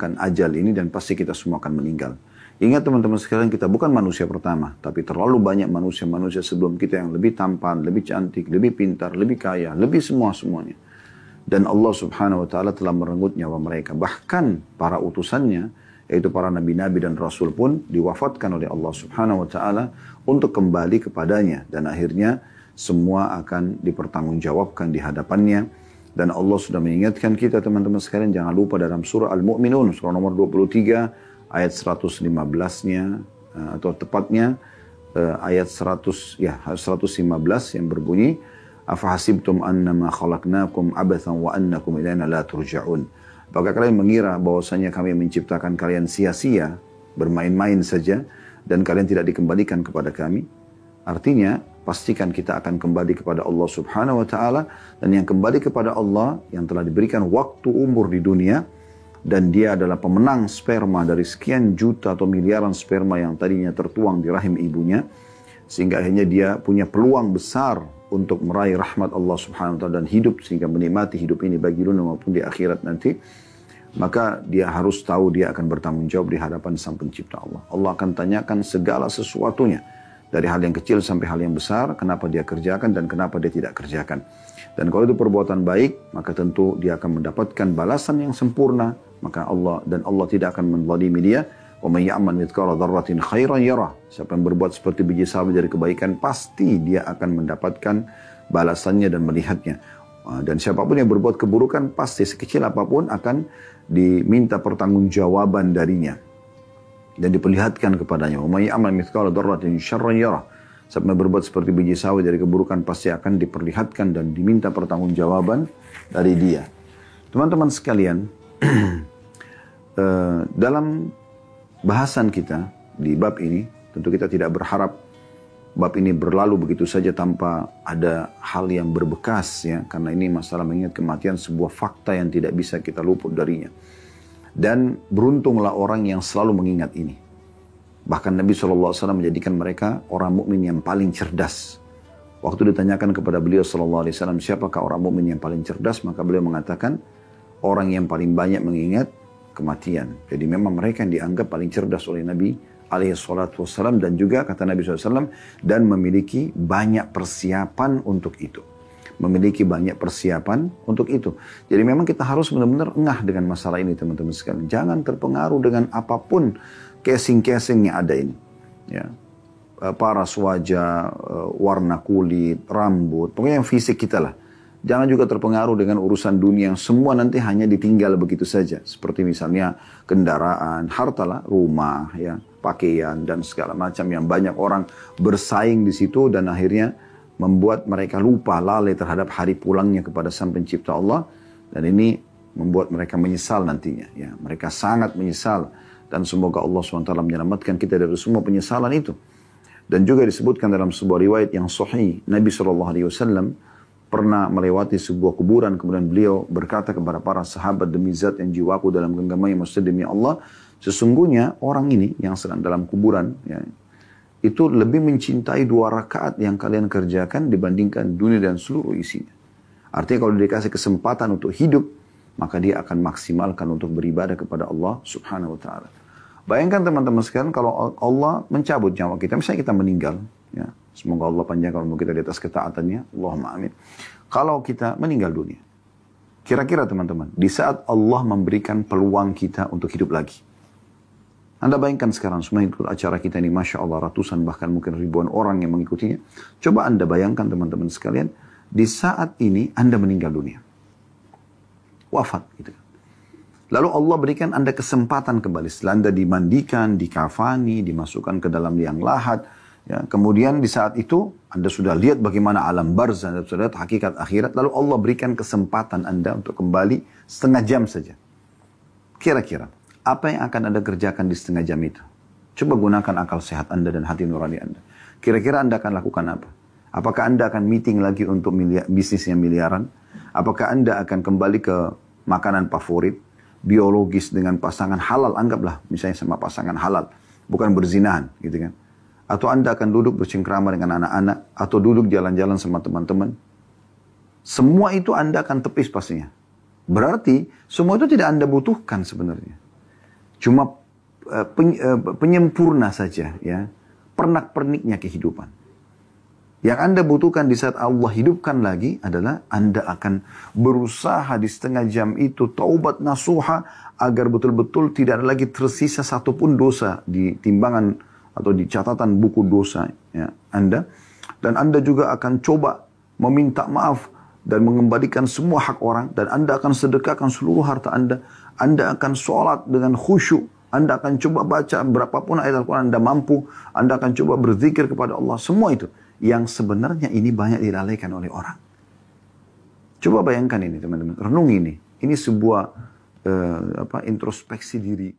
datangkan ajal ini dan pasti kita semua akan meninggal. Ingat teman-teman sekalian, kita bukan manusia pertama, tapi terlalu banyak manusia-manusia sebelum kita yang lebih tampan, lebih cantik, lebih pintar, lebih kaya, lebih semuanya. Dan Allah subhanahu wa ta'ala telah merenggut nyawa mereka. Bahkan para utusannya, yaitu para nabi-nabi dan rasul pun diwafatkan oleh Allah subhanahu wa ta'ala untuk kembali kepadanya. Dan akhirnya semua akan dipertanggungjawabkan di hadapannya. Dan Allah sudah mengingatkan kita teman-teman sekalian, jangan lupa dalam surah Al-Mu'minun, surah nomor 23, ayat 115-nya, atau tepatnya ayat 115 yang berbunyi, Afahasibtum annama khalaqnakum abathan wa annakum ilaina la turja'un. Apakah kalian mengira bahwasanya kami menciptakan kalian sia-sia, bermain-main saja, dan kalian tidak dikembalikan kepada kami? Artinya, pastikan kita akan kembali kepada Allah subhanahu wa ta'ala, dan yang kembali kepada Allah, yang telah diberikan waktu umur di dunia, dan dia adalah pemenang sperma dari sekian juta atau miliaran sperma yang tadinya tertuang di rahim ibunya, sehingga akhirnya dia punya peluang besar untuk meraih rahmat Allah subhanahu wa ta'ala dan hidup, sehingga menikmati hidup ini baik di dunia maupun di akhirat nanti. Maka dia harus tahu dia akan bertanggung jawab di hadapan sang pencipta Allah. Allah akan tanyakan segala sesuatunya, dari hal yang kecil sampai hal yang besar, kenapa dia kerjakan dan kenapa dia tidak kerjakan. Dan kalau itu perbuatan baik, maka tentu dia akan mendapatkan balasan yang sempurna. Maka Allah tidak akan menzalimi dia. Wa may ya'mal mithqala dzarratin khairan yarah. Siapa yang berbuat seperti biji sawi dari kebaikan, pasti dia akan mendapatkan balasannya dan melihatnya. Dan siapapun yang berbuat keburukan, pasti sekecil apapun akan diminta pertanggungjawaban darinya dan diperlihatkan kepadanya. Wa may ya'mal mithqala dzarratin syarran yarah. Siapa yang berbuat seperti biji sawi dari keburukan, pasti akan diperlihatkan dan diminta pertanggungjawaban dari dia. Teman-teman sekalian, dalam bahasan kita di bab ini, tentu kita tidak berharap bab ini berlalu begitu saja tanpa ada hal yang berbekas, ya, karena ini masalah mengingat kematian, sebuah fakta yang tidak bisa kita luput darinya. Dan beruntunglah orang yang selalu mengingat ini. Bahkan Nabi SAW menjadikan mereka orang mukmin yang paling cerdas. Waktu ditanyakan kepada beliau SAW, siapakah orang mukmin yang paling cerdas, maka beliau mengatakan, orang yang paling banyak mengingat kematian. Jadi memang mereka yang dianggap paling cerdas oleh Nabi SAW, dan juga kata Nabi SAW, dan memiliki banyak persiapan untuk itu. Memiliki banyak persiapan untuk itu. Jadi memang kita harus benar-benar engah dengan masalah ini teman-teman sekalian. Jangan terpengaruh dengan apapun casing-casing yang ada ini. Ya. Paras wajah, warna kulit, rambut, pokoknya yang fisik kita lah. Jangan juga terpengaruh dengan urusan dunia yang semua nanti hanya ditinggal begitu saja. Seperti misalnya kendaraan, hartalah, rumah, ya, pakaian, dan segala macam yang banyak orang bersaing di situ dan akhirnya membuat mereka lupa, lalai terhadap hari pulangnya kepada Sang Pencipta Allah. Dan ini membuat mereka menyesal nantinya. Ya, mereka sangat menyesal. Dan semoga Allah SWT menyelamatkan kita dari semua penyesalan itu. Dan juga disebutkan dalam sebuah riwayat yang sahih, Nabi SAW pernah melewati sebuah kuburan, kemudian beliau berkata kepada para sahabat, demi zat yang jiwaku dalam genggamannya, maksudnya demi Allah, sesungguhnya orang ini yang sedang dalam kuburan, ya, itu lebih mencintai 2 rakaat yang kalian kerjakan dibandingkan dunia dan seluruh isinya. Artinya kalau dikasih kesempatan untuk hidup, maka dia akan maksimalkan untuk beribadah kepada Allah subhanahu wa ta'ala. Bayangkan teman-teman sekalian, kalau Allah mencabut nyawa kita, misalnya kita meninggal, ya, semoga Allah panjangkan umur kita di atas ketaatannya, Allahumma amin. Kalau kita meninggal dunia, kira-kira teman-teman, di saat Allah memberikan peluang kita untuk hidup lagi, Anda bayangkan sekarang semua ikut acara kita ini, Masya Allah, ratusan bahkan mungkin ribuan orang yang mengikutinya. Coba Anda bayangkan teman-teman sekalian, di saat ini Anda meninggal dunia, wafat gitu. Lalu Allah berikan Anda kesempatan kembali. Setelah Anda dimandikan, dikafani, dimasukkan ke dalam liang lahat. Ya, kemudian di saat itu Anda sudah lihat bagaimana alam barzah, Anda sudah lihat hakikat akhirat. Lalu Allah berikan kesempatan Anda untuk kembali setengah jam saja. Kira-kira apa yang akan Anda kerjakan di setengah jam itu? Coba gunakan akal sehat Anda dan hati nurani Anda. Kira-kira Anda akan lakukan apa? Apakah Anda akan meeting lagi untuk bisnis yang miliaran? Apakah Anda akan kembali ke makanan favorit, biologis dengan pasangan halal, anggaplah misalnya sama pasangan halal, bukan berzinahan gitu kan. Atau Anda akan duduk bercengkrama dengan anak-anak, atau duduk jalan-jalan sama teman-teman. Semua itu Anda akan tepis pastinya. Berarti semua itu tidak Anda butuhkan sebenarnya. Cuma penyempurna saja, ya, pernak-perniknya kehidupan. Yang Anda butuhkan di saat Allah hidupkan lagi adalah Anda akan berusaha di setengah jam itu taubat nasuha agar betul-betul tidak ada lagi tersisa satupun dosa di timbangan atau di catatan buku dosa, ya, Anda. Dan Anda juga akan coba meminta maaf dan mengembalikan semua hak orang, dan Anda akan sedekahkan seluruh harta Anda. Anda akan sholat dengan khusyuk. Anda akan coba baca berapapun ayat Al-Quran Anda mampu. Anda akan coba berzikir kepada Allah. Semua itu yang sebenarnya ini banyak dilalaikan oleh orang. Coba bayangkan ini teman-teman. Renung ini. Ini sebuah introspeksi diri.